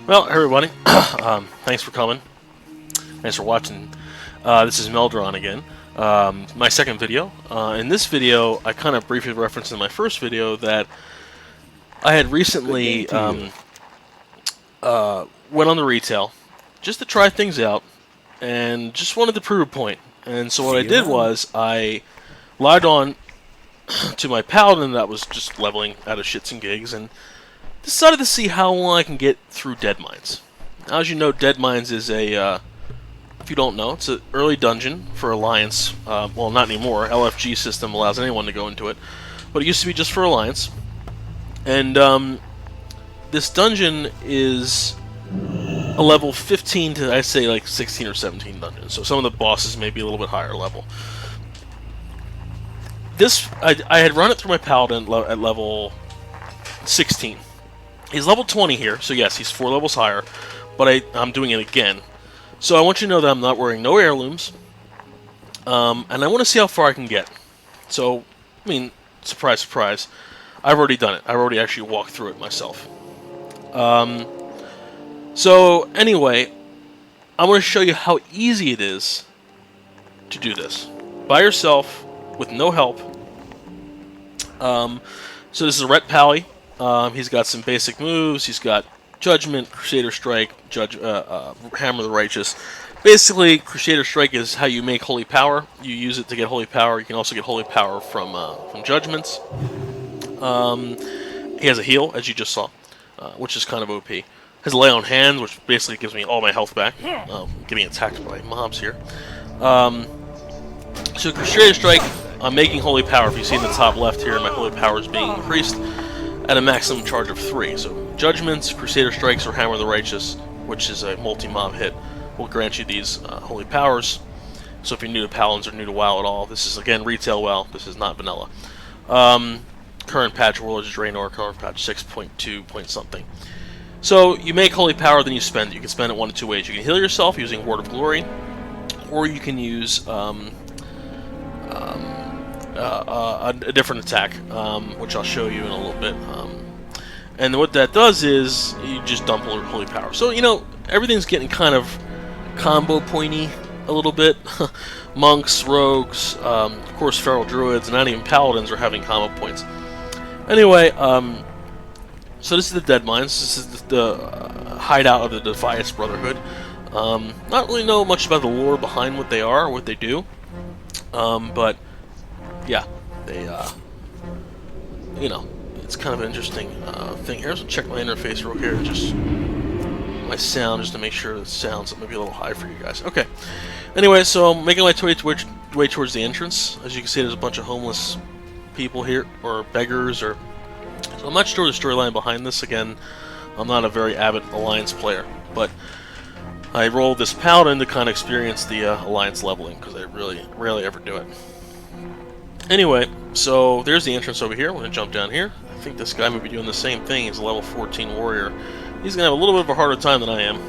Well, everybody, thanks for coming. Thanks for watching. This is Melderon again. My second video. In this video, I kind of briefly referenced in my first video that I had recently went on the retail just to try things out and just wanted to prove a point. And so what I did was I logged on to my Paladin that was just leveling out of shits and gigs and decided to see how long I can get through Deadmines. Now, as you know, Deadmines is a, if you don't know, it's an early dungeon for Alliance. Well, not anymore. LFG system allows anyone to go into it, but it used to be just for Alliance. And this dungeon is a level 15 to, I'd say, like 16 or 17 dungeons. So some of the bosses may be a little bit higher level. This, I had run it through my Paladin at level 16. He's level 20 here, so yes, he's 4 levels higher, but I'm doing it again. So I want you to know that I'm not wearing no heirlooms, and I want to see how far I can get. So, I mean, surprise, surprise, I've already done it. I've already actually walked through it myself. So, anyway, I want to show you how easy it is to do this. By yourself, with no help. So this is a Ret Pally. He's got some basic moves. He's got Judgment, Crusader Strike, Hammer of the Righteous. Basically, Crusader Strike is how you make Holy Power. You use it to get Holy Power. You can also get Holy Power from Judgments. He has a heal, as you just saw, which is kind of OP. Has a Lay on Hands, which basically gives me all my health back. Getting attacked by mobs here. So Crusader Strike, I'm making Holy Power. If you see in the top left here, my Holy Power is being increased at a maximum charge of 3. So Judgments, Crusader Strikes, or Hammer of the Righteous, which is a multi-mob hit, will grant you these Holy Powers. So if you're new to Paladins or new to WoW at all, this is, again, retail WoW. This is not vanilla. Current patch, Warlords Draenor, current patch 6.2 point something. So you make Holy Power, then you spend it. You can spend it one of two ways. You can heal yourself using Word of Glory, or you can use a different attack, which I'll show you in a little bit. And what that does is you just dump Holy Power. So, you know, everything's getting kind of combo pointy a little bit. Monks, rogues, of course feral druids, and not even paladins are having combo points. Anyway, so this is the Deadmines. This is the hideout of the Defiance Brotherhood. Not really know much about the lore behind what they are or what they do. But yeah, they, you know, it's kind of an interesting thing here. So check my interface real here, just my sound, just to make sure the sound's maybe a little high for you guys. Okay. Anyway, so I'm making my way towards the entrance. As you can see, there's a bunch of homeless people here, or beggars, or... So I'm not sure the storyline behind this. Again, I'm not a very avid Alliance player, but I rolled this Paladin to kind of experience the Alliance leveling, because I really rarely ever do it. Anyway, so there's the entrance over here. I'm going to jump down here. I think this guy may be doing the same thing. He's a level 14 warrior. He's going to have a little bit of a harder time than I am,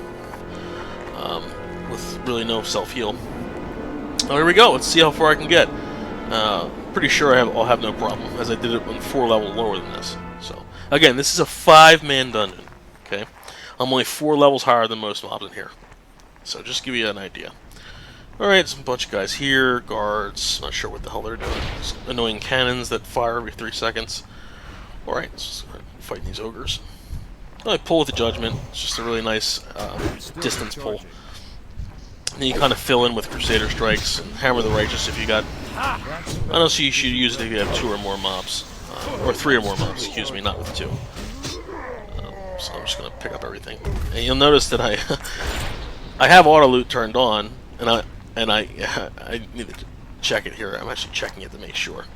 with really no self-heal. Oh, here we go. Let's see how far I can get. Pretty sure I'll have no problem, as I did it on 4 levels lower than this. So, again, this is a 5-man dungeon. Okay, I'm only 4 levels higher than most mobs in here. So just give you an idea. Alright, some bunch of guys here, guards, not sure what the hell they're doing. Just annoying cannons that fire every 3 seconds. Alright, let's fight these ogres. I pull with the Judgment. It's just a really nice distance pull. And you kind of fill in with Crusader Strikes and Hammer of the Righteous if you got... I don't see you should use it if you have 2 or more mobs. Or 3 or more mobs, excuse me, not with 2. So I'm just going to pick up everything. And you'll notice that I have auto loot turned on, and I need to check it here. I'm actually checking it to make sure,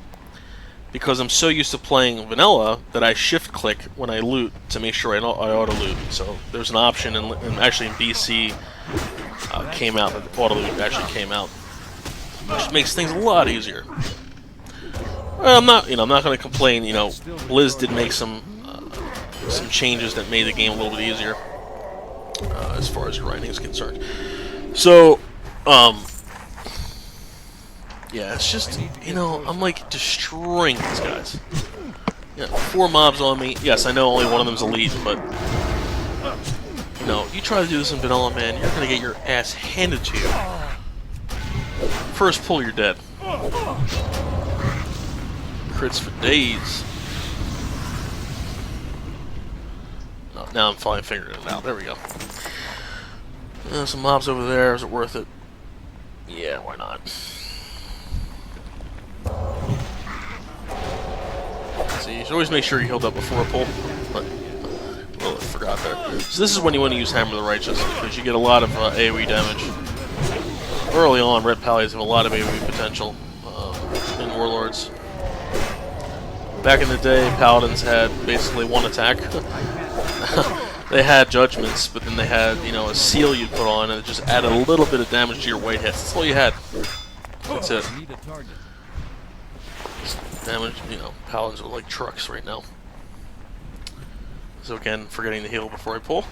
because I'm so used to playing vanilla that I shift click when I loot to make sure I auto loot. So there's an option, and actually in BC came out that auto loot actually came out, which makes things a lot easier. Well, I'm not going to complain. You know, Blizz did make some changes that made the game a little bit easier as far as grinding is concerned. So, yeah, it's just, you know, I'm like destroying these guys. Yeah, 4 mobs on me. Yes, I know only one of them's elite, but No, you try to do this in vanilla, man, you're gonna get your ass handed to you. First pull, you're dead. Crits for days. Oh, now I'm finally figuring it out. There we go. Some mobs over there. Is it worth it? Yeah, why not? See, you should always make sure you healed up before a pull. But, well, I forgot there. So this is when you want to use Hammer of the Righteous, because you get a lot of AoE damage. Early on, Red Pallies have a lot of AoE potential in Warlords. Back in the day, Paladins had basically one attack. They had Judgments, but then they had, you know, a seal you'd put on, and it just added a little bit of damage to your white hits. That's all you had. That's it. Damage, you know, Paladins are like trucks right now. So again, forgetting to heal before I pull.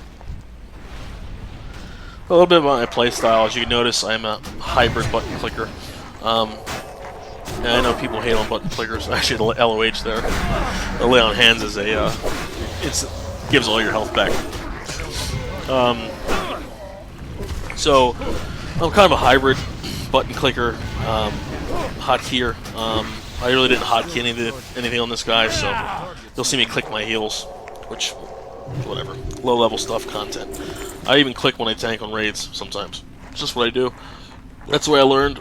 A little bit about my playstyle. As you can notice, I'm a hybrid button clicker. And I know people hate on button clickers. Actually, the LOH there. The lay on hands is a, gives all your health back. So I'm kind of a hybrid button clicker, hotkeyer. I really didn't hotkey anything on this guy, so you'll see me click my heals, which, whatever, low level stuff, content. I even click when I tank on raids sometimes. It's just what I do. That's the way I learned.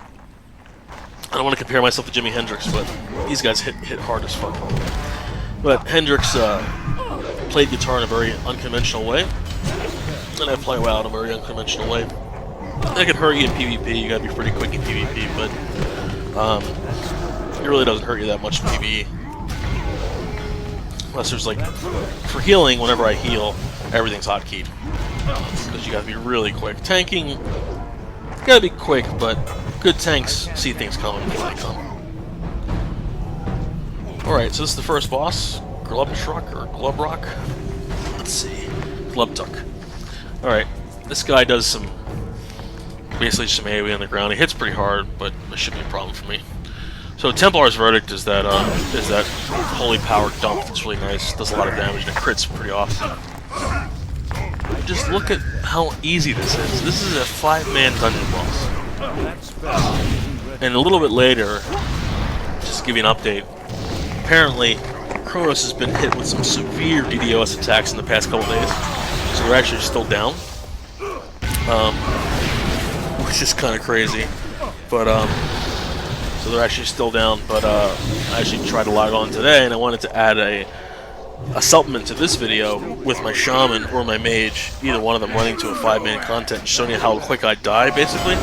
I don't want to compare myself to Jimi Hendrix, but these guys hit hard as fuck. But Hendrix played guitar in a very unconventional way, and I play WoW in a very unconventional way. That can hurt you in PvP. You gotta be pretty quick in PvP, but it really doesn't hurt you that much in PvE. Unless there's like, for healing, whenever I heal, everything's hotkeyed. Because you gotta be really quick. Tanking, you gotta be quick, but good tanks see things coming before they come. Alright, so this is the first boss. Glubtruck or Glubrock? Let's see. Glubtuck. Alright, this guy does some, basically some AoE on the ground. He hits pretty hard, but it shouldn't be a problem for me. So Templar's Verdict is that holy power dump that's really nice. Does a lot of damage and it crits pretty often. Just look at how easy this is. This is a 5-man dungeon boss. And a little bit later, just to give you an update, apparently Kronos has been hit with some severe DDoS attacks in the past couple days, so they're actually still down, which is kind of crazy. But so they're actually still down. But I actually tried to log on today, and I wanted to add a supplement to this video with my shaman or my mage, either one of them running to a 5-man content, showing you how quick I die, basically.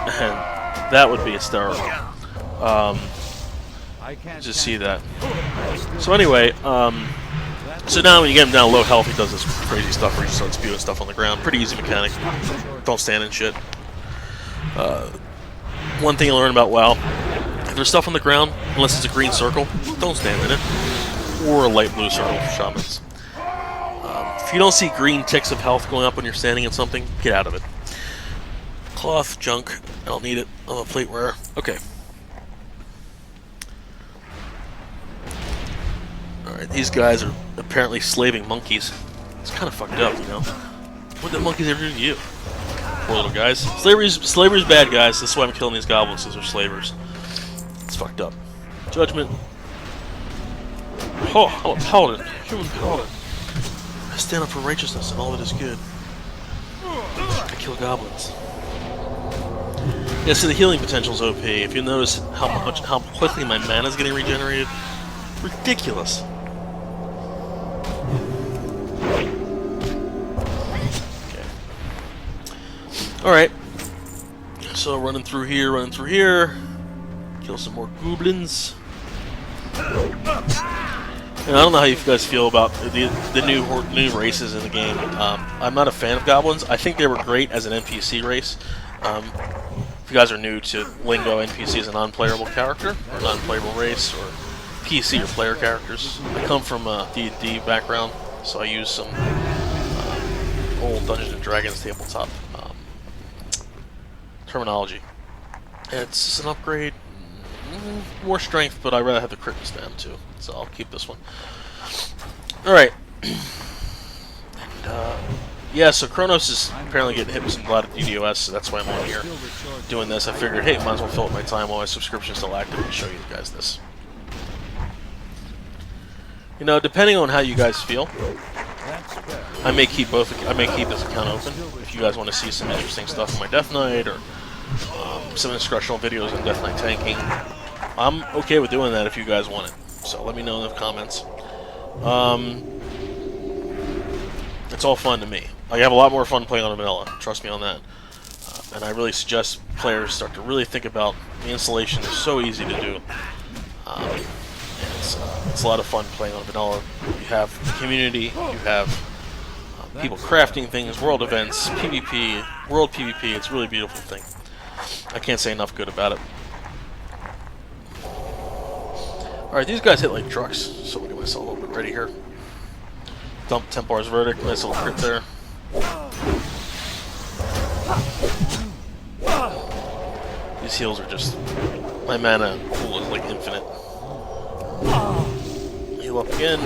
And that would be hysterical. Just see that. So anyway, so now when you get him down low health, he does this crazy stuff where he starts spewing stuff on the ground. Pretty easy mechanic. Don't stand in shit. One thing you learn about WoW, if there's stuff on the ground, unless it's a green circle, don't stand in it. Or a light blue circle for shamans. If you don't see green ticks of health going up when you're standing in something, get out of it. Cloth, junk, I don't need it. I'm a plate wearer. Okay. Alright, these guys are apparently slaving monkeys. It's kind of fucked up, you know? What did monkeys ever do to you? Poor little guys. Slavery's bad, guys. That's why I'm killing these goblins, because they're slavers. It's fucked up. Judgment. Oh, I'm a paladin. Human paladin. I stand up for righteousness and all that is good. I kill goblins. Yeah, so the healing potential is OP. If you notice how quickly my mana is getting regenerated, ridiculous. Okay. Alright. So running through here. Kill some more goblins. And I don't know how you guys feel about the new races in the game. I'm not a fan of goblins. I think they were great as an NPC race. If you guys are new to lingo, NPC is a non-playable character, or non-playable race, or PC or player characters. I come from a D&D background, so I use some old Dungeons & Dragons tabletop terminology. It's just an upgrade. More strength, but I'd rather have the crit spam too, so I'll keep this one. Alright. And, Yeah, so Kronos is apparently getting hit with a lot of DDoS, so that's why I'm on here doing this. I figured, hey, might as well fill up my time while my subscription's still active and show you guys this. You know, depending on how you guys feel, I may keep this account open if you guys want to see some interesting stuff on my Death Knight or some instructional videos on Death Knight tanking. I'm okay with doing that if you guys want it. So let me know in the comments. It's all fun to me. I have a lot more fun playing on vanilla. Trust me on that. And I really suggest players start to really think about the installation. It's so easy to do. And it's a lot of fun playing on vanilla. You have the community. You have people crafting things, world events, PvP, world PvP. It's a really beautiful thing. I can't say enough good about it. Alright, these guys hit like trucks, so I'll get myself a little bit ready here. Dump Templar's Verdict, nice little crit there. These heals are just... my mana pool is like infinite. Heal up again.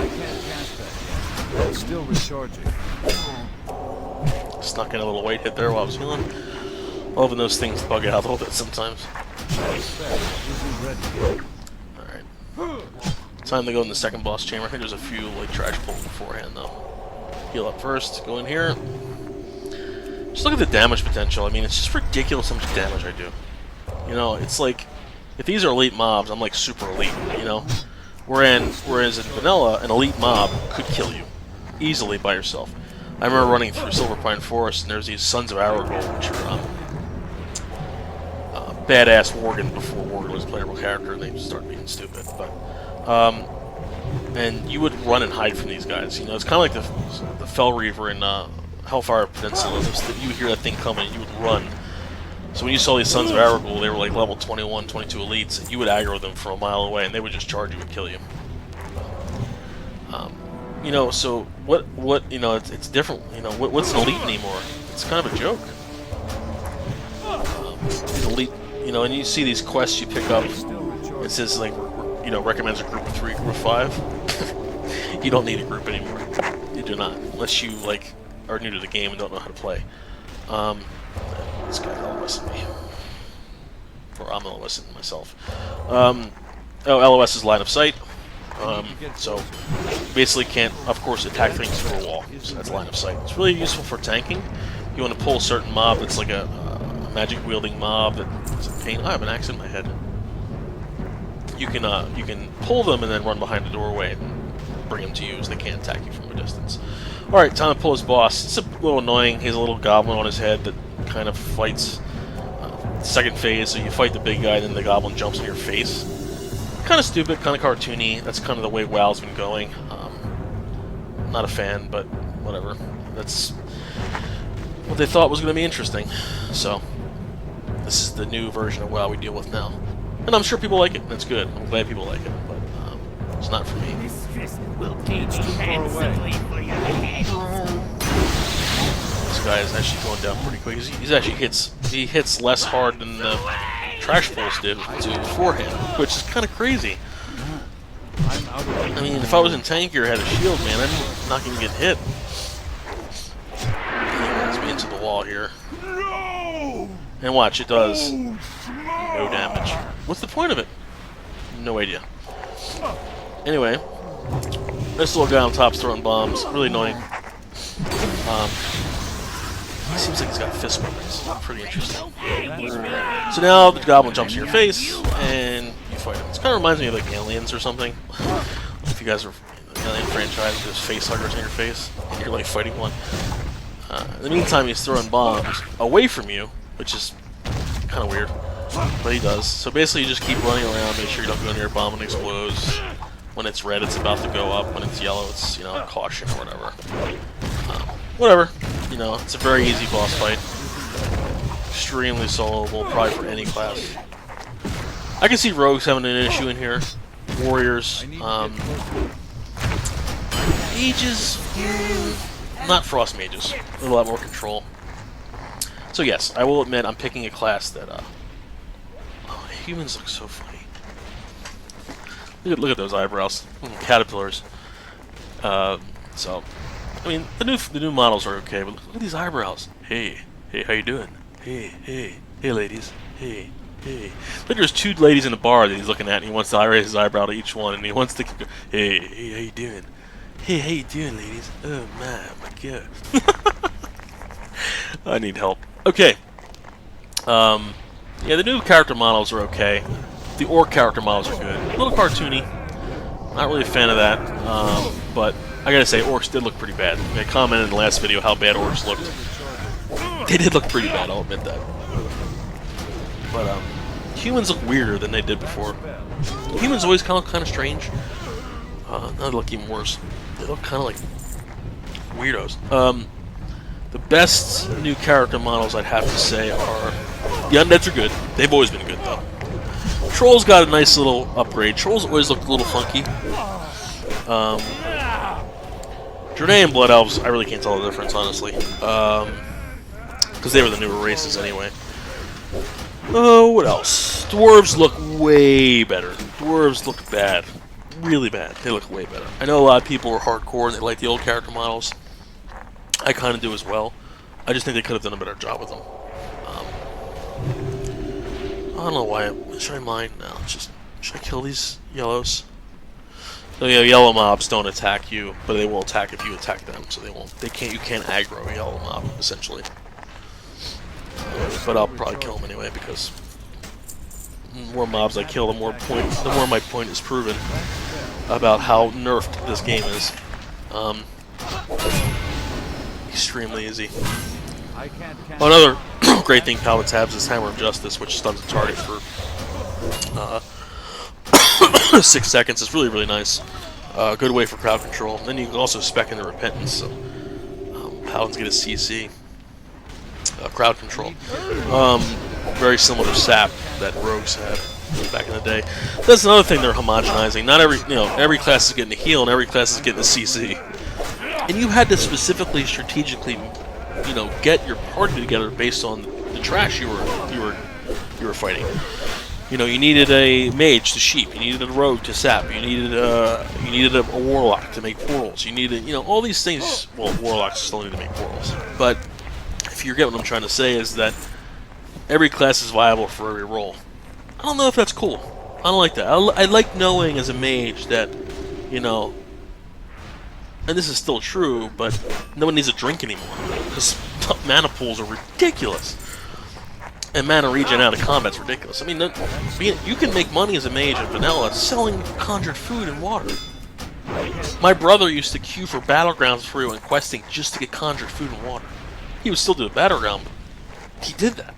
Still recharging. Snuck in a little weight hit there while I was healing. Loving those things bug out a little bit sometimes. Alright. Time to go in the second boss chamber. I think there's a few like trash pulls beforehand though. Heal up first, go in here. Just look at the damage potential. I mean, it's just ridiculous how much damage I do. You know, it's like, if these are elite mobs, I'm like super elite, you know? Whereas in vanilla, an elite mob could kill you easily by yourself. I remember running through Silverpine Forest, and there's these Sons of Aragold, which are badass Worgen before Worgen was a playable character, and they started being stupid. But and you would run and hide from these guys. You know, it's kind of like the Fell Reaver in Hellfire Peninsula. You would hear that thing coming, and you would run. So when you saw these Sons of Aragold, they were like level 21, 22 elites, and you would aggro them from a mile away, and they would just charge you and kill you. You know, so what? You know, it's different. You know, what's an elite anymore? It's kind of a joke. Elite, you know, and you see these quests you pick up. It says like, you know, recommends a group of 3, group of 5. You don't need a group anymore. You do not, unless you like are new to the game and don't know how to play. This guy will listen to me, or I'm gonna listen to myself. Oh, LOS is line of sight. So basically can't, of course, attack things through a wall. So that's line of sight. It's really useful for tanking. You want to pull a certain mob that's like a magic wielding mob that's a pain. I have an axe in my head. You can pull them and then run behind the doorway and bring them to you, as they can't attack you from a distance. All right, time to pull his boss. It's a little annoying. He has a little goblin on his head that kind of fights second phase. So you fight the big guy, and then the goblin jumps in your face. Kind of stupid, kind of cartoony. That's kind of the way WoW's been going. Not a fan, but whatever. That's what they thought was going to be interesting. So this is the new version of WoW we deal with now, and I'm sure people like it. That's good. I'm glad people like it, but it's not for me. Will teach you handsomely for your head. This guy is actually going down pretty quick. He actually hits less hard than the Trash Pulse did beforehand, which is kind of crazy. I mean, if I was in tankier, had a shield, man, I'm not going to get hit. He runs me into the wall here. And watch, it does no damage. What's the point of it? No idea. Anyway, this little guy on top's throwing bombs. Really annoying. He seems like he's got fist weapons. Pretty interesting. So now the goblin jumps in your face, and you fight him. It kind of reminds me of like Aliens or something. If you guys are in the Alien franchise, there's face huggers in your face, and you're like fighting one. In the meantime, he's throwing bombs away from you, which is kind of weird, but he does. So basically, you just keep running around, make sure you don't go near a bomb and explodes. When it's red, it's about to go up. When it's yellow, it's, you know, caution or whatever. Whatever. You know, it's a very easy boss fight. Extremely soloable, probably for any class. I can see rogues having an issue in here. Warriors. Mages. Not frost mages. A lot more control. So yes, I will admit I'm picking a class that, oh, humans look so funny. Look at those eyebrows. Caterpillars. So, I mean, the new models are okay, but look at these eyebrows. Hey, hey, how you doing? Hey, hey, hey, ladies. Hey, hey. Look, there's two ladies in the bar that he's looking at, and he wants to raise his eyebrow to each one, and he wants to keep going, hey, hey, how you doing? Hey, how you doing, ladies? Oh, my God. I need help. Okay. Yeah, the new character models are okay. The orc character models are good. A little cartoony. Not really a fan of that. But I gotta say, orcs did look pretty bad. I commented in the last video how bad orcs looked. They did look pretty bad, I'll admit that. But humans look weirder than they did before. Humans always kind of strange. Now they look even worse. They look kind of like weirdos. The best new character models, I'd have to say, are... The undeads are good. They've always been good, though. Trolls got a nice little upgrade. Trolls always looked a little funky. Jordan Blood Elves, I really can't tell the difference, honestly. Because they were the newer races, anyway. Oh, what else? Dwarves look way better. Dwarves look bad. Really bad. They look way better. I know a lot of people are hardcore and they like the old character models. I kind of do as well. I just think they could have done a better job with them. I don't know why. Should I mine? No, should I kill these yellows? So yeah, yellow mobs don't attack you, but they will attack if you attack them. So they won't. They can't. You can't aggro a yellow mob essentially. But I'll probably kill them anyway because the more mobs I kill, the more my point is proven about how nerfed this game is. Extremely easy. Another great thing Paladin has is Hammer of Justice, which stuns a target for 6 seconds. It's really, really nice. Good way for crowd control. And then you can also spec into Repentance, so Paladins get a CC. Crowd control. Very similar to SAP that Rogues had back in the day. That's another thing they're homogenizing. Not every class is getting a heal and every class is getting a CC. And you had to specifically, strategically, get your party together based on the trash you were fighting. You needed a mage to sheep. You needed a rogue to sap. You needed a warlock to make portals. You needed, all these things. Well, warlocks still need to make portals. But if you get what I'm trying to say, is that every class is viable for every role. I don't know if that's cool. I don't like that. I like knowing as a mage that, and this is still true, but no one needs to drink anymore because mana pools are ridiculous. And mana regen out of combat's ridiculous. I mean, you can make money as a mage in vanilla selling conjured food and water. My brother used to queue for battlegrounds before he went questing just to get conjured food and water. He would still do the battleground, but he did that.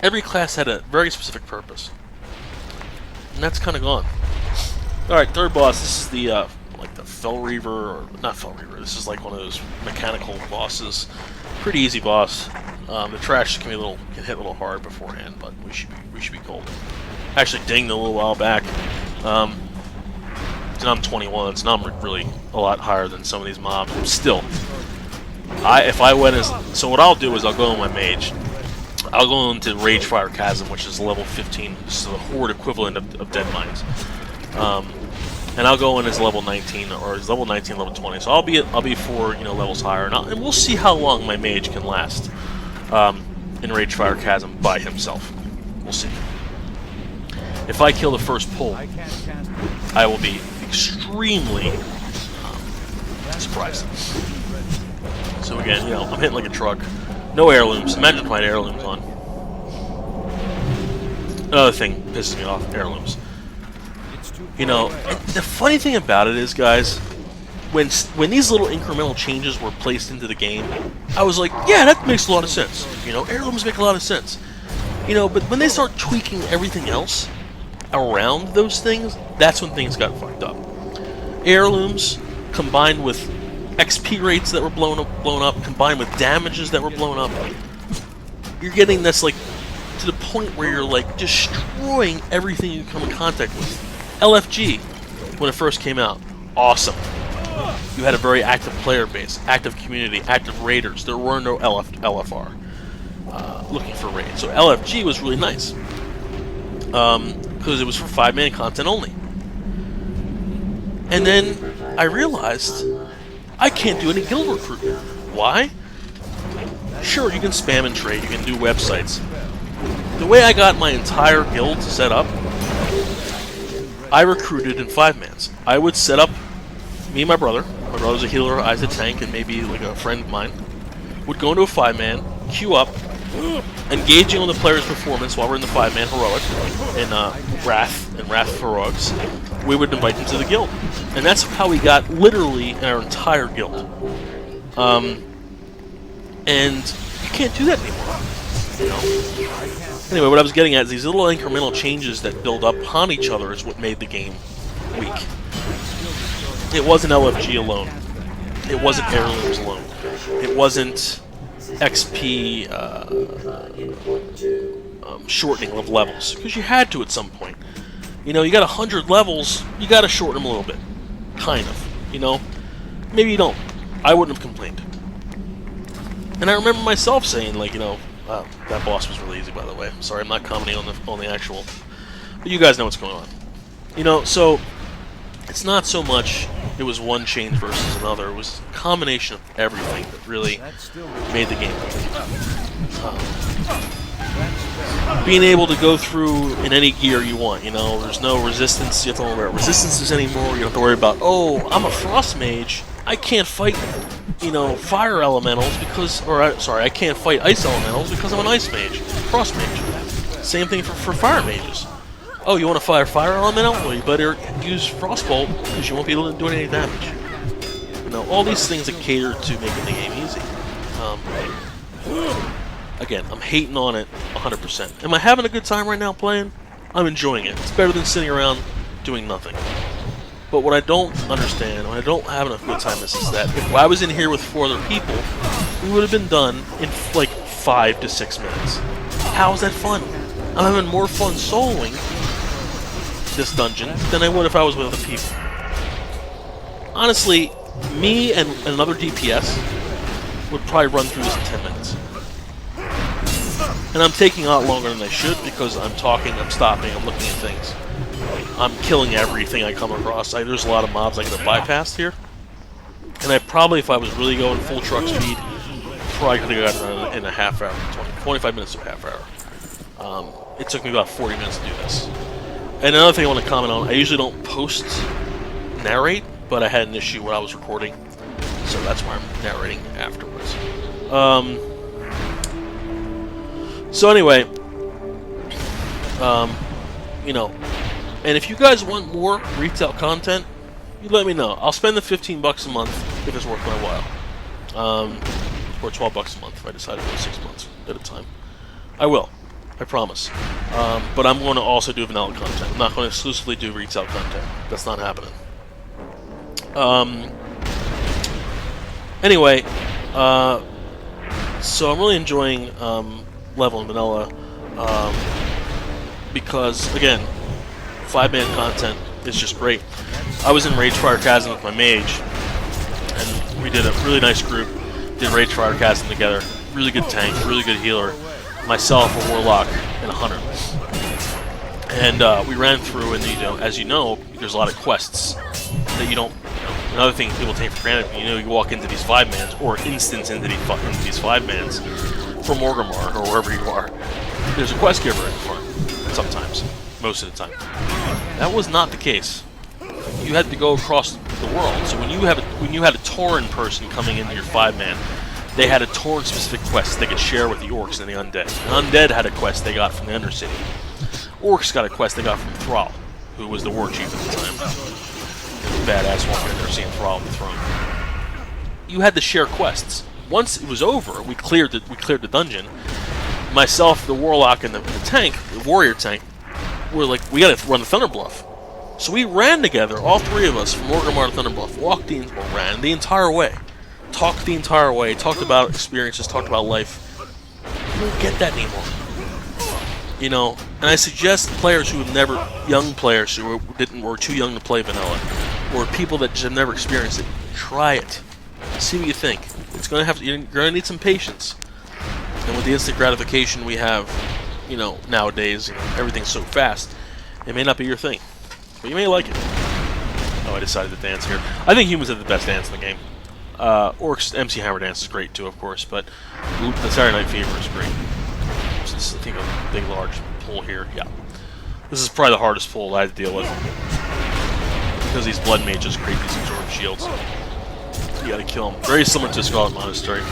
Every class had a very specific purpose, and that's kind of gone. All right, third boss. This is the the Fell Reaver, or not Fell Reaver. This is like one of those mechanical bosses. Pretty easy boss. The trash can hit a little hard beforehand, but we should be golden. Actually dinged a little while back. So now I'm 21, so now I'm really a lot higher than some of these mobs. Still, so what I'll do is I'll go on my mage. I'll go into Ragefire Chasm, which is level 15. This is the Horde equivalent of Deadmines. And I'll go in as level 19, or as level 19, level 20. So I'll be 4 levels higher, and we'll see how long my mage can last in Ragefire Chasm by himself. We'll see. If I kill the first pull, I will be extremely surprised. So again, I'm hitting like a truck. No heirlooms. Imagine if I had heirlooms on. Another thing pisses me off: heirlooms. And the funny thing about it is, guys, when these little incremental changes were placed into the game, I was like, yeah, that makes a lot of sense. Heirlooms make a lot of sense. But when they start tweaking everything else around those things, that's when things got fucked up. Heirlooms combined with XP rates that were blown up, combined with damages that were blown up, you're getting this to the point where you're destroying everything you come in contact with. LFG, when it first came out, awesome. You had a very active player base, active community, active raiders. There were no LFR looking for raids. So LFG was really nice because it was for 5-man content only. And then I realized I can't do any guild recruitment. Why? Sure, you can spam and trade, you can do websites. The way I got my entire guild set up, I recruited in 5-mans. I would set up, me and my brother's a healer, I was a tank, and maybe like a friend of mine, would go into a 5-man, queue up, engaging on the player's performance while we're in the 5-man heroic, in Wrath and Wrath heroics, we would invite them to the guild. And that's how we got literally our entire guild. And you can't do that anymore. You know? Anyway, what I was getting at is these little incremental changes that build up on each other is what made the game weak. It wasn't LFG alone. It wasn't heirlooms alone. It wasn't XP shortening of levels, because you had to at some point. You know, you got 100 levels, you got to shorten them a little bit. Kind of. You know? Maybe you don't. I wouldn't have complained. And I remember myself saying, like, you know, that boss was really easy, by the way. Sorry, I'm not commenting on the actual, but you guys know what's going on. You know, so it's not so much it was one change versus another. It was a combination of everything that really made the game. Being able to go through in any gear you want, you know, there's no resistance. You have to worry about resistances anymore. You don't have to worry about, oh, I'm a frost mage, I can't fight, you know, fire elementals because, sorry, I can't fight ice elementals because I'm an ice mage, frost mage. Same thing for fire mages. Oh, you want to fire fire elemental? Well, you better use frostbolt because you won't be able to do any damage. You know, all these things that cater to making the game easy. Again, I'm hating on it 100%. Am I having a good time right now playing? I'm enjoying it. It's better than sitting around doing nothing. But what I don't understand, when I don't have enough good time, is that if I was in here with 4 other people, we would have been done in like 5 to 6 minutes. How is that fun? I'm having more fun soloing this dungeon than I would if I was with other people. Honestly, me and another DPS would probably run through this in 10 minutes. And I'm taking a lot longer than I should because I'm talking, I'm stopping, I'm looking at things. I'm killing everything I come across. There's a lot of mobs I could have bypassed here. And I probably, if I was really going full truck speed, probably could have gotten in a half hour, 25 minutes to a half hour. It took me about 40 minutes to do this. And another thing I want to comment on, I usually don't post-narrate, but I had an issue when I was recording, so that's why I'm narrating afterwards. So anyway, you know, and if you guys want more retail content, you let me know. I'll spend the $15 a month if it's worth my while. Or $12 a month if I decide to go 6 months at a time. I will. I promise. But I'm going to also do vanilla content. I'm not going to exclusively do retail content. That's not happening. Anyway, so I'm really enjoying level in vanilla because, again, 5-man content is just great. I was in Ragefire Chasm with my mage, and we did a really nice group. Did Ragefire Chasm together. Really good tank, really good healer. Myself, a warlock, and a hunter. And we ran through, and you know, as you know, there's a lot of quests that you don't. You know, another thing people take for granted, you know, you walk into these 5-mans or instance into these 5-mans from Orgrimmar or wherever you are. There's a quest giver in front. Sometimes, most of the time. That was not the case. You had to go across the world. So when you had a Tauren person coming into your 5-man, they had a Tauren specific quest they could share with the orcs and the undead. The undead had a quest they got from the Undercity. Orcs got a quest they got from Thrall, who was the war chief at the time. Badass walking in there seeing Thrall on the throne. You had to share quests. Once it was over, we cleared the dungeon. Myself, the warlock, and the tank, the warrior tank, were like, we gotta run the Thunder Bluff. So we ran together, all 3 of us, from Orgrimmar to Thunder Bluff, ran the entire way. Talked the entire way, talked about experiences, talked about life. You don't get that anymore. You know, and I suggest players who have never, young players who were too young to play vanilla, or people that just have never experienced it, try it. See what you think. It's you're gonna need some patience. And with the instant gratification we have, you know, nowadays, you know, everything's so fast, it may not be your thing. But you may like it. Oh, I decided to dance here. I think humans have the best dance in the game. Orcs MC Hammer Dance is great too, of course, but the Saturday Night Fever is great. Just, I think a big, large pull here. Yeah, this is probably the hardest pull I had to deal with because these blood mages create these absorb shields. You gotta kill them. Very similar to Scarlet Monastery. You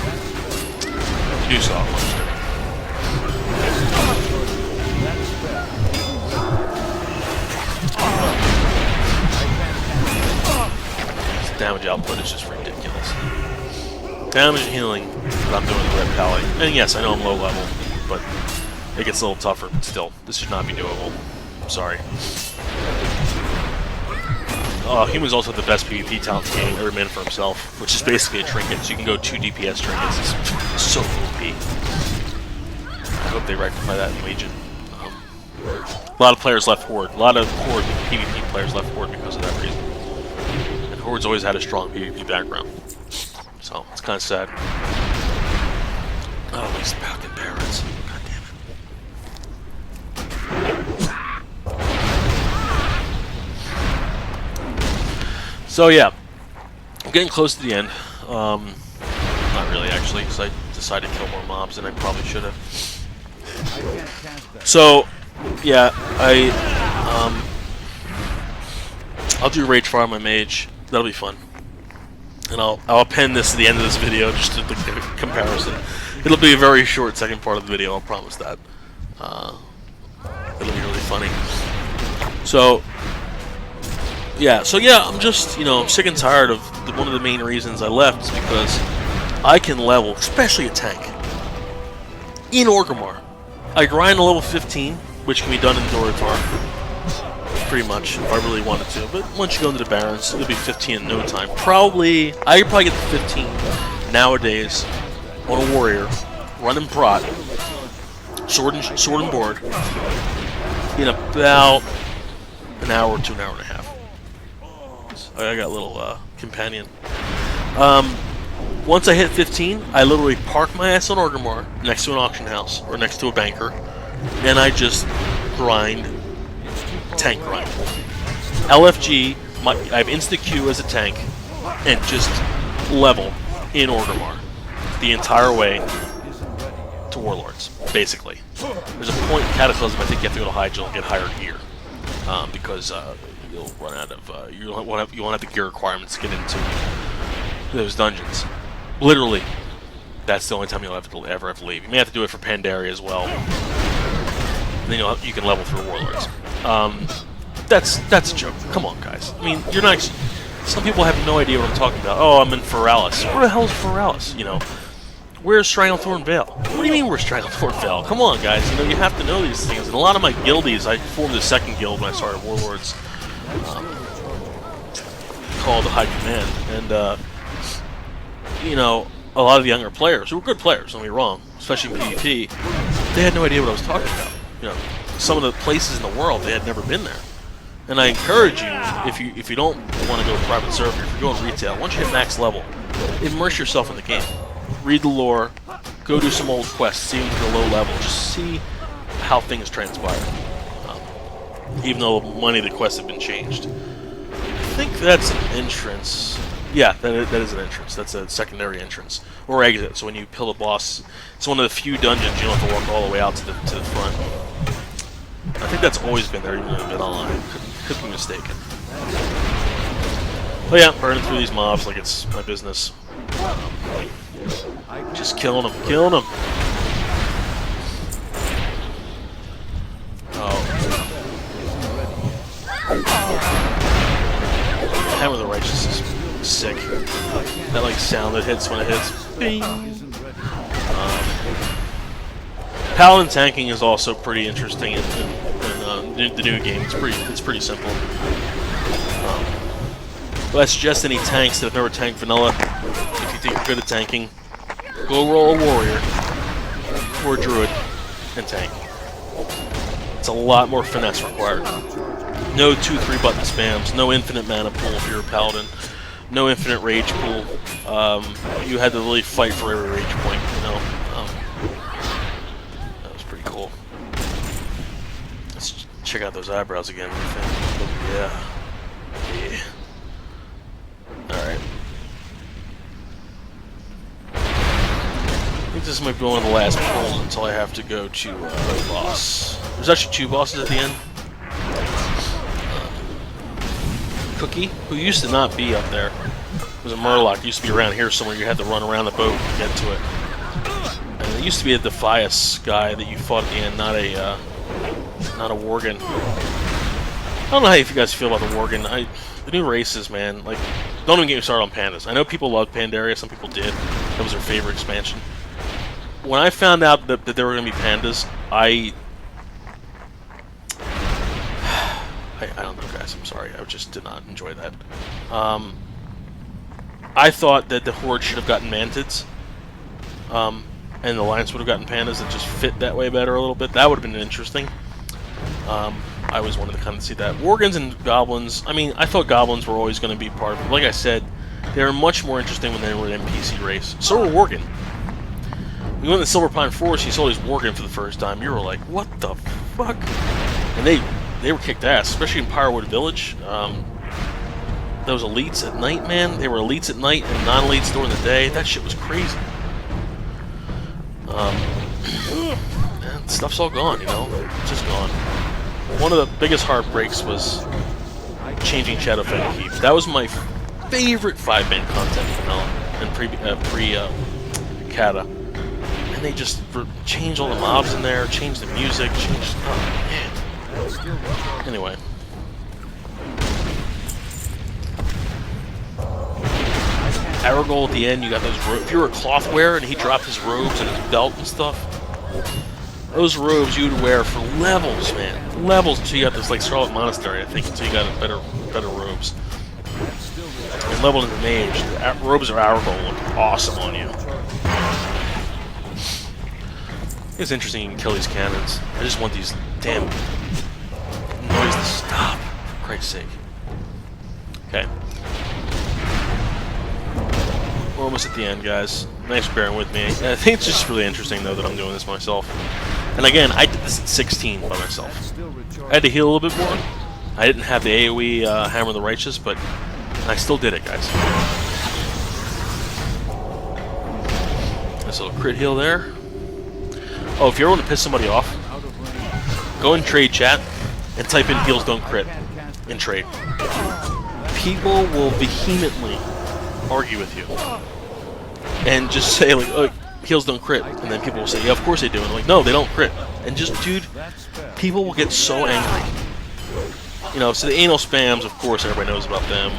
do Scarlet Monastery. This damage output is just ridiculous. Damage and healing that I'm doing with Red Paladin. And yes, I know I'm low level, but it gets a little tougher, but still, this should not be doable. I'm sorry. Human's also the best PvP talent in the game, every man for himself, which is basically a trinket, so you can go 2 DPS trinkets. It's so OP. I hope they rectify that in Legion. A lot of players left Horde. A lot of Horde PvP players left Horde because of that reason. And Horde's always had a strong PvP background. So, it's kind of sad. Oh, these fucking parrots. God damn it. So, yeah. I'm getting close to the end. Not really, actually, because I decided to kill more mobs than I probably should have. So, yeah, I'll do Rage Fire on my mage. That'll be fun. And I'll append this to the end of this video just to the comparison. It'll be a very short second part of the video, I'll promise that. It'll be really funny. So yeah, I'm just, I'm sick and tired of one of the main reasons I left is because I can level, especially a tank, in Orgrimmar. I grind to level 15, which can be done in Dorotar, pretty much, if I really wanted to. But once you go into the Barrens, it'll be 15 in no time. I could probably get to 15 nowadays on a warrior, running prot, sword and board, in about an hour to an hour and a half. So I got a little companion. Once I hit 15, I literally park my ass on Orgrimmar next to an auction house or next to a banker, and I just grind, tank grind. LFG, I have insta-Q as a tank, and just level in Orgrimmar the entire way to Warlords, basically. There's a point in Cataclysm I think you have to go to Hyjal and get higher gear, because you'll run out of, you won't have the gear requirements to get into those dungeons. Literally, that's the only time you'll ever have to leave. You may have to do it for Pandaria as well. And then you can level through Warlords. That's a joke. Come on, guys. I mean, you're not. Some people have no idea what I'm talking about. Oh, I'm in Feralis. Where the hell is Feralis? Where's Stranglethorn Vale? What do you mean where's Stranglethorn Vale? Come on, guys. You have to know these things. And a lot of my guildies, I formed a second guild when I started Warlords, called High Command, and a lot of the younger players, who were good players, don't get me wrong, especially in PvP, they had no idea what I was talking about. Some of the places in the world, they had never been there. And I encourage you, if you don't want to go private server, if you're going retail, once you hit max level, immerse yourself in the game. Read the lore, go do some old quests, see them at a low level, just see how things transpire. Even though many of the quests have been changed. I think that's an entrance. Yeah, that is an entrance. That's a secondary entrance. Or exit, so when you kill a boss, it's one of the few dungeons you don't have to walk all the way out to the front. I think that's always been there, even though I've been online. Could be mistaken. But yeah, burning through these mobs like it's my business. Just killing them, Oh. Hammer of the Righteous is sick. That sound that hits when it hits. Bing! Paladin tanking is also pretty interesting in the new game. It's pretty simple. But I suggest any tanks that have never tanked vanilla, if you think you're good at tanking, go roll a warrior or a druid and tank. It's a lot more finesse required. No 2-3 button spams, no infinite mana pool if you're a paladin, no infinite rage pool. You had to really fight for every rage point, that was pretty cool. Let's check out those eyebrows again. Yeah. Alright. think this might be one of the last pulls until I have to go to the boss. There's actually 2 bosses at the end. Cookie, who used to not be up there, was a Murloc. It used to be around here somewhere. You had to run around the boat to get to it. And it used to be a Defias guy that you fought at the end, not a Worgen. I don't know how you guys feel about the Worgen. The new races, man. Like, don't even get me started on pandas. I know people loved Pandaria. Some people did. That was their favorite expansion. When I found out that there were going to be pandas, I don't know, guys. I'm sorry. I just did not enjoy that. I thought that the Horde should have gotten mantids, and the Alliance would have gotten pandas that just fit that way better a little bit. That would have been interesting. I always wanted to kind of see that. Worgens and Goblins, I mean, I thought Goblins were always going to be part of it. Like I said, they were much more interesting when they were an NPC race. So were Worgen. We went to Silver Pine Forest, you saw these Worgen for the first time. You were like, what the fuck? And they were kicked ass, especially in Pyrewood Village. Those elites at night, man. They were elites at night and non-elites during the day. That shit was crazy. Man, stuff's all gone, you know? It's just gone. One of the biggest heartbreaks was changing Shadowfang Keep. That was my favorite 5-man content vanilla and pre-Kata. And they just changed all the mobs in there, changed the music, changed... Oh, man. Anyway. Aragol at the end, you got those robes. If you were a cloth wearer and he dropped his robes and his belt and stuff, those robes you'd wear for levels, man. Levels until you got this, like, Scarlet Monastery, I think, until you got better robes. And leveled into Mage, the robes of Aragol look awesome on you. It's interesting you can kill these cannons. I just want these damn noise to stop, for Christ's sake. Okay. We're almost at the end, guys. Thanks for bearing with me. I think it's just really interesting, though, that I'm doing this myself. And again, I did this at 16 by myself. I had to heal a little bit more. I didn't have the AoE Hammer of the Righteous, but I still did it, guys. Nice little crit heal there. Oh, if you ever want to piss somebody off, go in trade chat and type in heals don't crit in trade. People will vehemently argue with you and just say, like, oh, heals don't crit, and then people will say, yeah, of course they do, and I'm like, no, they don't crit. And just, dude, people will get so angry. You know, so the anal spams, of course, everybody knows about them.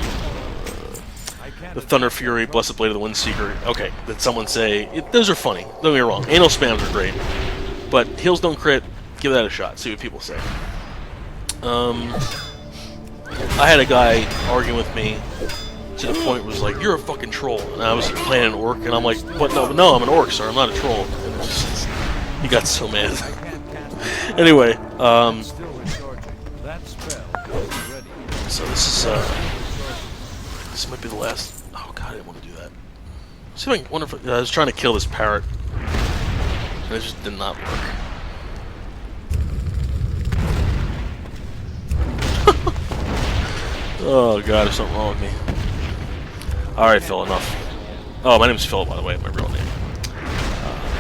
The Thunder Fury, Blessed Blade of the Windseeker. Okay, did someone say... those are funny. Don't get me wrong. Anal spams are great. But heals don't crit. Give that a shot. See what people say. I had a guy arguing with me to the point where it was like, you're a fucking troll. And I was playing an orc, and I'm like, what? No, I'm an orc, sir. I'm not a troll. And just, he got so mad. Anyway, so this might be the last... Oh god, I didn't want to do that. See if I can wonder if I was trying to kill this parrot, and it just did not work. Oh god, there's something wrong with me. Alright, Phil, enough. Oh, my name's Phil, by the way, my real name.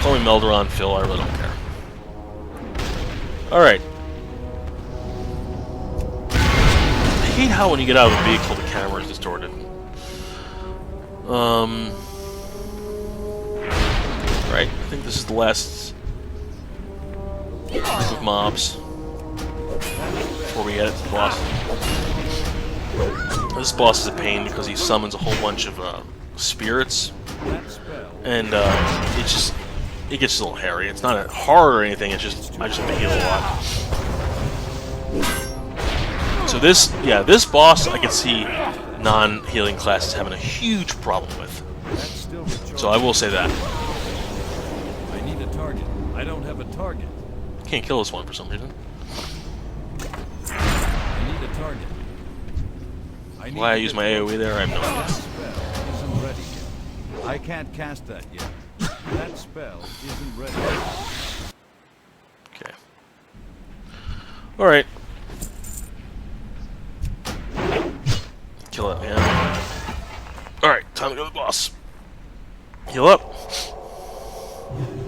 Call me Melderon, Phil, I really don't care. Alright. I hate how when you get out of the vehicle, the camera is distorted. Right, I think this is the last group of mobs before we get it to the boss. This boss is a pain because he summons a whole bunch of spirits, and it gets a little hairy. It's not hard or anything. It's just I just have to heal a lot. So this boss I can see non-healing classes having a huge problem with. So I will say that. I need a target. I don't have a target. Can't kill this one for some reason. I need a target. Why I use my AoE there, I have no idea. Spell isn't ready yet. I can't cast that yet. That spell isn't ready. Okay. Alright. Kill that man. Alright, time to go to the boss. Heal up.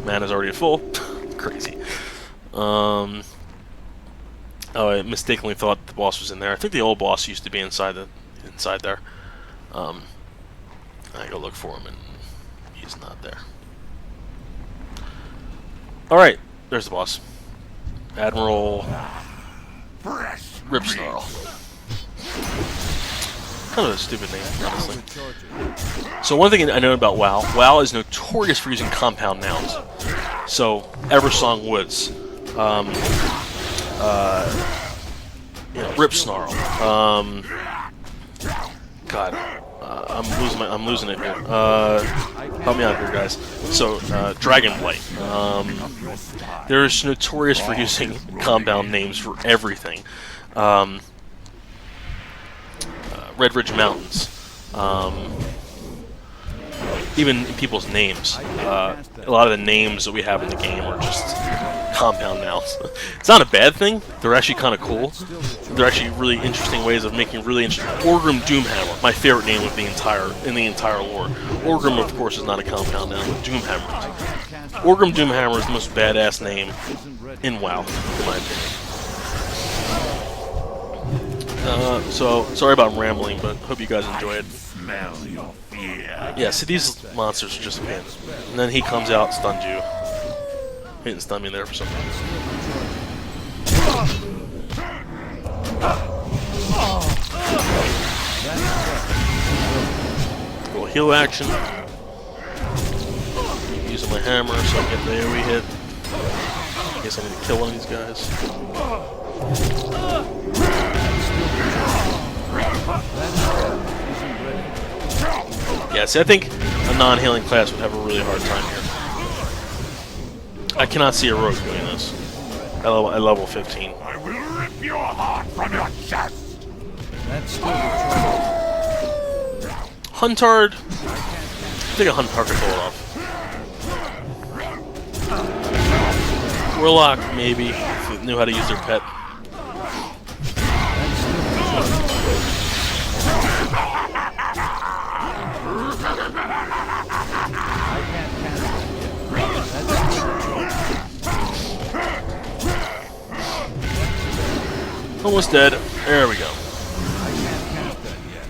Mana's already at full. Crazy. Oh, I mistakenly thought the boss was in there. I think the old boss used to be inside there. I go look for him, and he's not there. All right, there's the boss, Admiral Ripsnarl. Kind of a stupid name, honestly. So one thing I know about WoW, WoW is notorious for using compound nouns. So Eversong Woods, Ripsnarl. God, I'm losing it here. Help me out here, guys. So Dragonblight. They're notorious for using compound names for everything. Red Ridge Mountains. Even people's names. A lot of the names that we have in the game are just compound nouns. It's not a bad thing. They're actually kind of cool. They're actually really interesting ways of making really interesting. Orgrim Doomhammer, my favorite name of the entire lore. Orgrim, of course, is not a compound noun, but Doomhammer. Orgrim Doomhammer is the most badass name in WoW, in my opinion. So sorry about rambling, but hope you guys enjoy it. Yeah, see, these monsters are just a pain. And then he comes out, stuns you. He didn't stun me there for some reason. Little heal action. Using my hammer so I get the AoE hit. I guess I need to kill one of these guys. Yeah, see, I think a non-healing class would have a really hard time here. I cannot see a rogue doing this at level 15. I will rip your heart from your chest. That's still the Huntard. I think a Huntard could pull it off. Warlock, maybe, if they knew how to use their pet. Almost dead. There we go.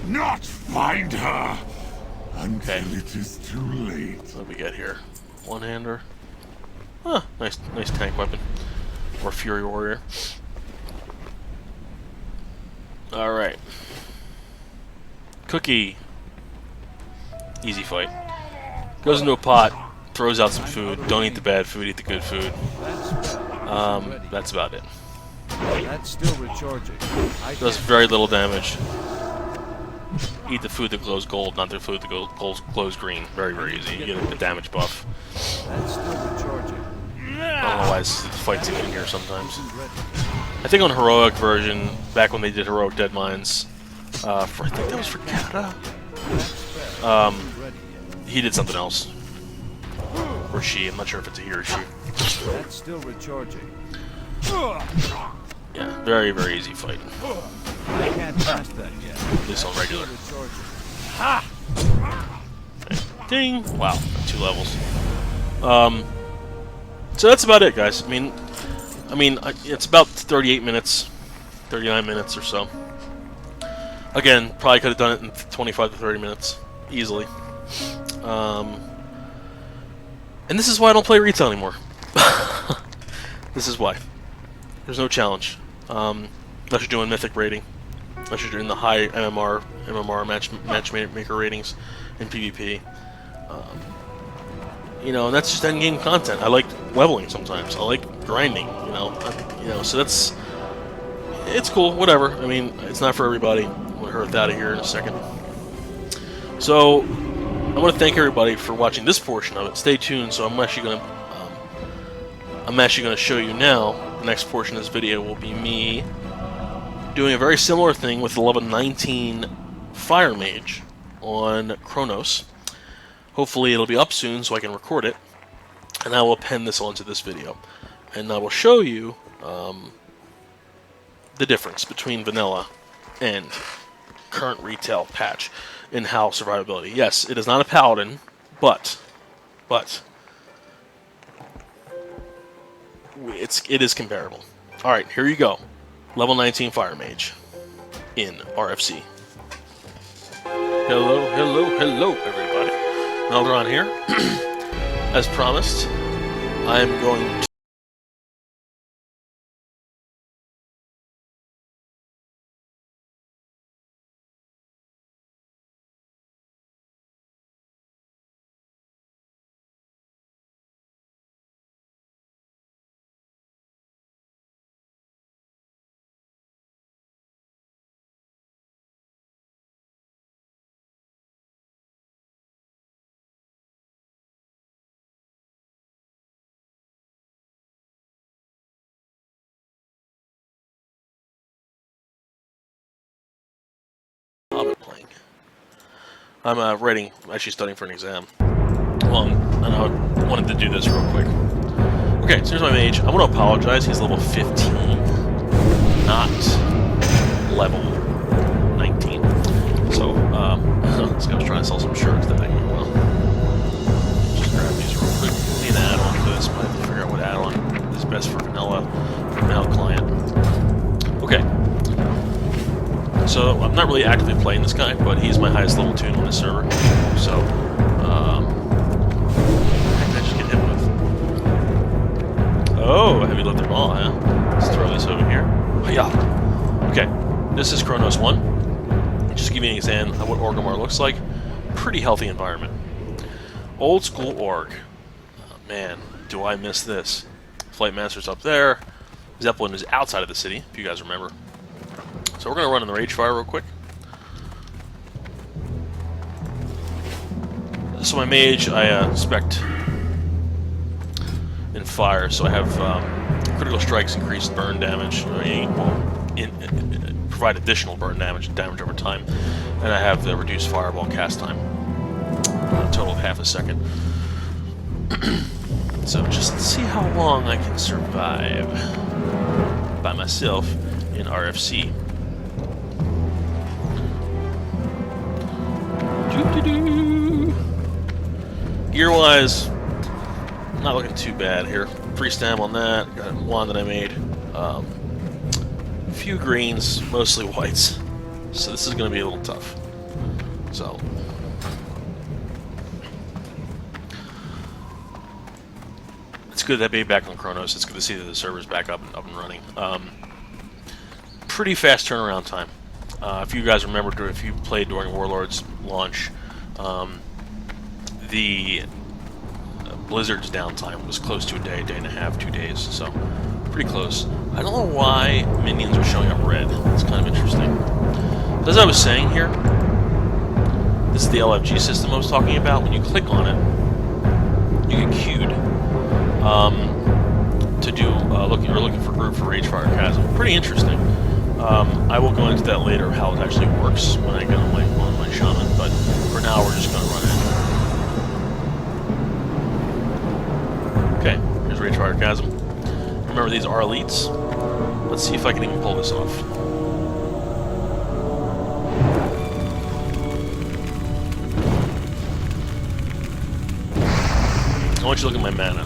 Not find her until it is too late. What do we get here? One-hander. Huh, nice tank weapon. Or Fury Warrior. Alright. Cookie. Easy fight. Goes into a pot, throws out some food. Don't eat the bad food, eat the good food. That's about it. That's still recharging. Does very little damage. Eat the food that glows gold, not the food that glows green. Very, very easy. You get a damage buff. That's still recharging. I don't know why this fight's even here sometimes. I think on Heroic version, back when they did Heroic Deadmines, I think that was for Kata, he did something else. Or she, I'm not sure if it's a he or she. That's still recharging. Yeah, very, very easy fight. I can't pass that yet. At least on regular. Ha! Okay. Ding! Wow, 2 levels. So that's about it, guys. I mean, it's about 38 minutes, 39 minutes or so. Again, probably could have done it in 25 to 30 minutes, easily. And this is why I don't play retail anymore. This is why. There's no challenge. Unless you're doing Mythic rating. Unless you're doing the high MMR matchmaker ratings in PvP. And that's just endgame content. I like leveling sometimes. I like grinding, so it's cool, whatever. I mean, it's not for everybody. We'll hurt out of here in a second. So, I want to thank everybody for watching this portion of it. Stay tuned, so I'm actually going to show you now. The next portion of this video will be me doing a very similar thing with the level 19 Fire Mage on Kronos. Hopefully it'll be up soon so I can record it, and I will append this onto this video. And I will show you the difference between vanilla and current retail patch in how survivability. Yes, it is not a Paladin, but it is comparable. All right, here you go. Level 19 Fire Mage in RFC. Hello, hello, hello, everybody. Melderon here. As promised, I am going to Hobbit playing. I'm actually studying for an exam. Well, and I wanted to do this real quick. Okay, so here's my mage. I want to apologize. He's level 15, not level 19. So, this guy was trying to sell some shirts that didn't go well. Just grab these real quick. Need an add-on to this, but I have to figure out what add-on is best for vanilla, for mail client. Okay. So, I'm not really actively playing this guy, but he's my highest level tune on the server. So, what did I just get hit with? Oh, heavy lifted ball, huh? Let's throw this over here. Hiya! Okay, this is Kronos 1. Just give you an example of what Orgrimmar looks like. Pretty healthy environment. Old school org. Oh, man, do I miss this. Flight Master's up there. Zeppelin is outside of the city, if you guys remember. So we're going to run in the Rage Fire real quick. So my mage, I spec'd in fire, so I have critical strikes, increased burn damage, provide additional burn damage over time, and I have the reduced fireball cast time, total of half a second. So just let's see how long I can survive by myself in RFC. Gear-wise, not looking too bad here. Free stam on that. Got one that I made. A few greens, mostly whites. So this is going to be a little tough. So it's good to be back on Kronos. It's good to see that the server's back up and running. Pretty fast turnaround time. If you guys remember, if you played during Warlord's launch, the Blizzard's downtime was close to a day and a half, 2 days, so pretty close. I don't know why minions are showing up red. It's kind of interesting. But as I was saying here, this is the LFG system I was talking about. When you click on it, you get queued to do looking for group for Ragefire Chasm. Pretty interesting. I will go into that later, how it actually works when I get on my shaman, but for now we're just going to run in. Okay, here's Ragefire Chasm. Remember, these are elites. Let's see if I can even pull this off. I want you to look at my mana.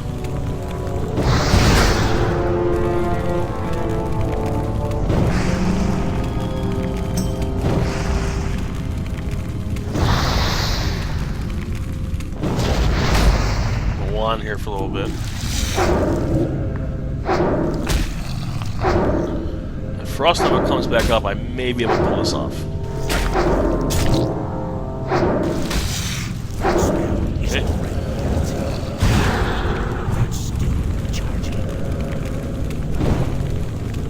On here for a little bit. If Frost Nova comes back up, I may be able to pull this off. Okay.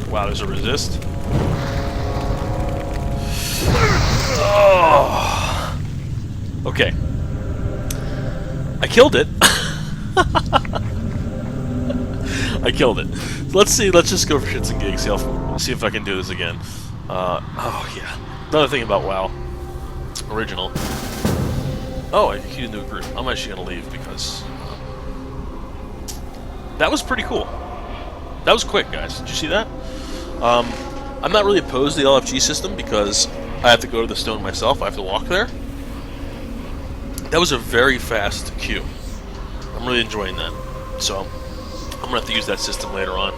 Wow, there's a resist. Oh. Okay. I killed it. I killed it. Let's see. Let's just go for shits and gigs. See if I can do this again. Oh yeah. Another thing about WoW original. Oh, I queued into a group. I'm actually gonna leave because that was pretty cool. That was quick, guys. Did you see that? I'm not really opposed to the LFG system because I have to go to the stone myself. I have to walk there. That was a very fast queue. I'm really enjoying that. So, I'm gonna have to use that system later on.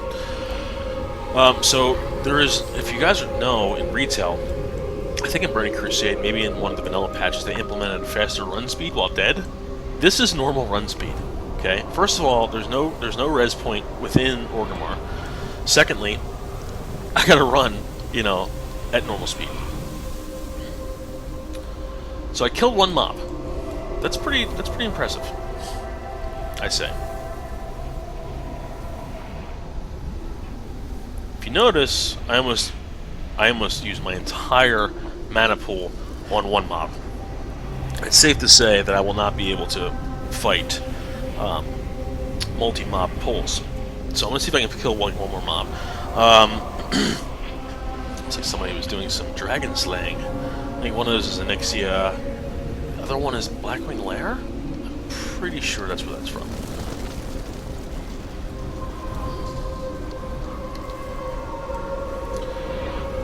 So there is, if you guys know, in retail, I think in Burning Crusade, maybe in one of the vanilla patches, they implemented faster run speed while dead. This is normal run speed. Okay. First of all, there's no res point within Orgrimmar. Secondly, I gotta run, you know, at normal speed. So I killed one mob. That's pretty impressive, I say. If you notice, I almost used my entire mana pool on one mob. It's safe to say that I will not be able to fight multi-mob pulls. So I'm gonna see if I can kill one more mob. Looks like somebody was doing some dragon slaying. I think one of those is Onyxia. The other one is Blackwing Lair? I'm pretty sure that's where that's from.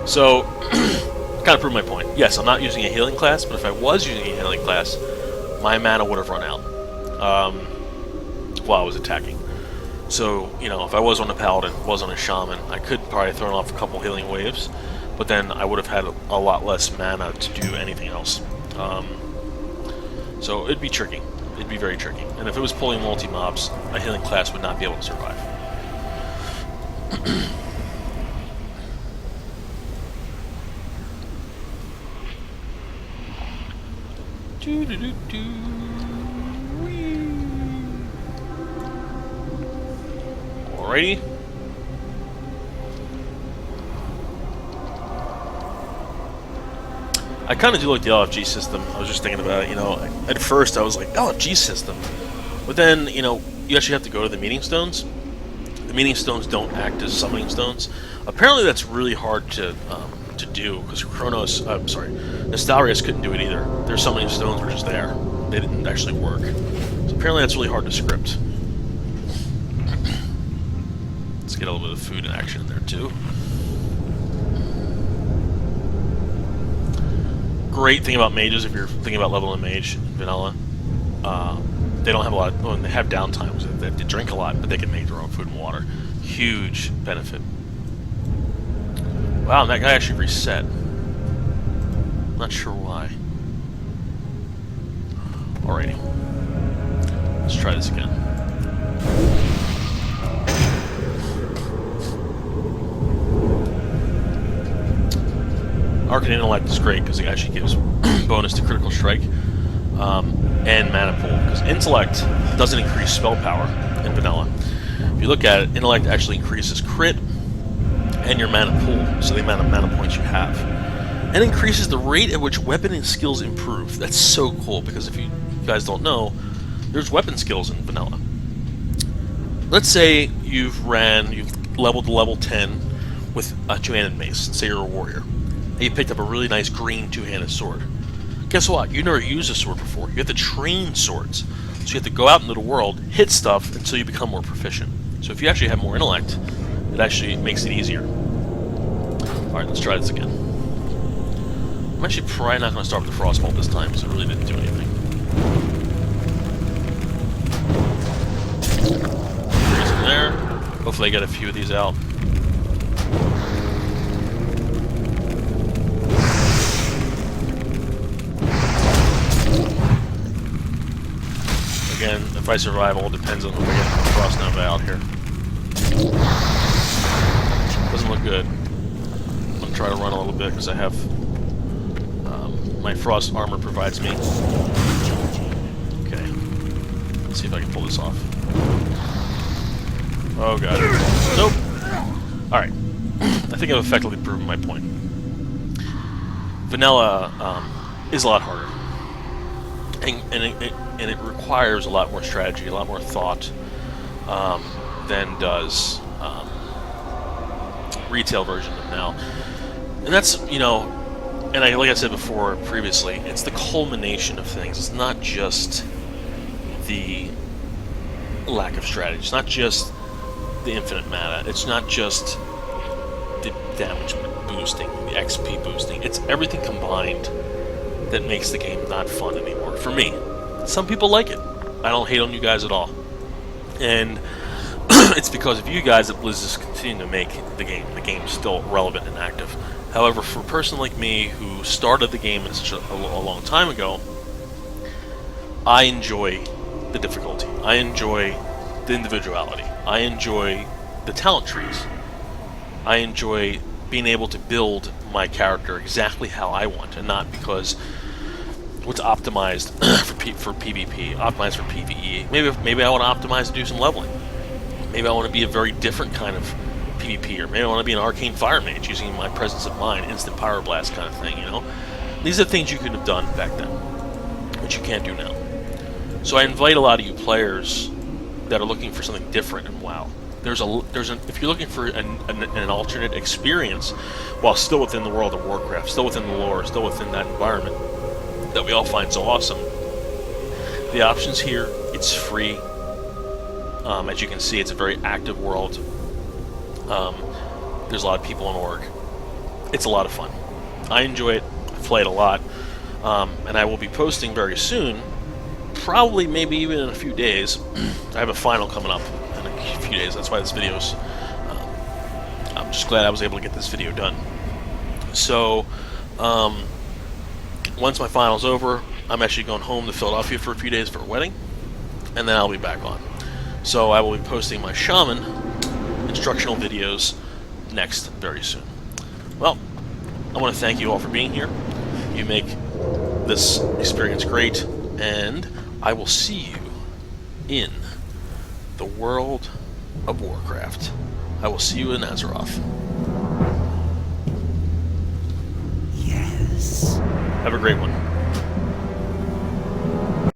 So, kind of proved my point. Yes, I'm not using a healing class, but if I was using a healing class, my mana would have run out while I was attacking. So, you know, if I was on a Paladin, was on a Shaman, I could probably throw off a couple healing waves, but then I would have had a lot less mana to do anything else. So it'd be tricky. It'd be very tricky. And if it was pulling multi-mobs, a healing class would not be able to survive. Alrighty. I kind of do like the LFG system. I was just thinking about it, you know, at first I was like, LFG system. But then, you know, you actually have to go to the meeting stones. The meeting stones don't act as summoning stones. Apparently that's really hard to do, because Nostalrius couldn't do it either. Their summoning stones were just there. They didn't actually work. So apparently that's really hard to script. Let's get a little bit of food and action in there too. Great thing about mages, if you're thinking about leveling a mage in vanilla, they don't have a lot of, well, they have downtimes. They have to drink a lot, but they can make their own food and water. Huge benefit. Wow, and that guy actually reset. Not sure why. Alrighty. Let's try this again. Arcane Intellect is great because it actually gives bonus to critical strike and mana pool. Because Intellect doesn't increase spell power in vanilla. If you look at it, Intellect actually increases crit and your mana pool, so the amount of mana points you have. And increases the rate at which weapon and skills improve. That's so cool, because if you guys don't know, there's weapon skills in vanilla. Let's say you've leveled to level 10 with a two-handed mace. Say you're a warrior. And you picked up a really nice green two-handed sword. Guess what? You never used a sword before. You have to train swords. So you have to go out into the world, hit stuff until you become more proficient. So if you actually have more intellect, it actually makes it easier. Alright, let's try this again. I'm actually probably not going to start with the Frostbolt this time, because it really didn't do anything. Freeze in there. Hopefully I get a few of these out. Again, if I survive, all depends on if I get Frost Nova out here. Doesn't look good. I'm going to try to run a little bit because I have... my Frost armor provides me. Okay. Let's see if I can pull this off. Oh god. Nope! Alright. I think I've effectively proven my point. Vanilla is a lot harder. And it requires a lot more strategy, a lot more thought than does retail version of now. And that's, you know, and like I said before previously, it's the culmination of things. It's not just the lack of strategy. It's not just the infinite mana. It's not just the damage boosting, the XP boosting. It's everything combined that makes the game not fun anymore. For me. Some people like it. I don't hate on you guys at all. And it's because of you guys that Blizz is continuing to make the game. The game's still relevant and active. However, for a person like me who started the game such a long time ago, I enjoy the difficulty. I enjoy the individuality. I enjoy the talent trees. I enjoy being able to build my character exactly how I want, and not because what's optimized for PvP, optimized for PvE. Maybe I want to optimize to do some leveling. Maybe I want to be a very different kind of PvPer. Maybe I want to be an arcane fire mage using my presence of mind, instant power blast kind of thing. You know, these are things you could have done back then, which you can't do now. So I invite a lot of you players that are looking for something different in WoW. If you're looking for an alternate experience while still within the world of Warcraft, still within the lore, still within that environment that we all find so awesome, the options here, it's free. As you can see, it's a very active world. There's a lot of people on org. It's a lot of fun. I enjoy it. I play it a lot. And I will be posting very soon, probably maybe even in a few days. I have a final coming up in a few days. That's why this video's... I'm just glad I was able to get this video done. So, once my final's over, I'm actually going home to Philadelphia for a few days for a wedding, and then I'll be back on. So I will be posting my Shaman instructional videos next very soon. Well, I want to thank you all for being here. You make this experience great, and I will see you in the world of Warcraft. I will see you in Azeroth. Yes. Have a great one.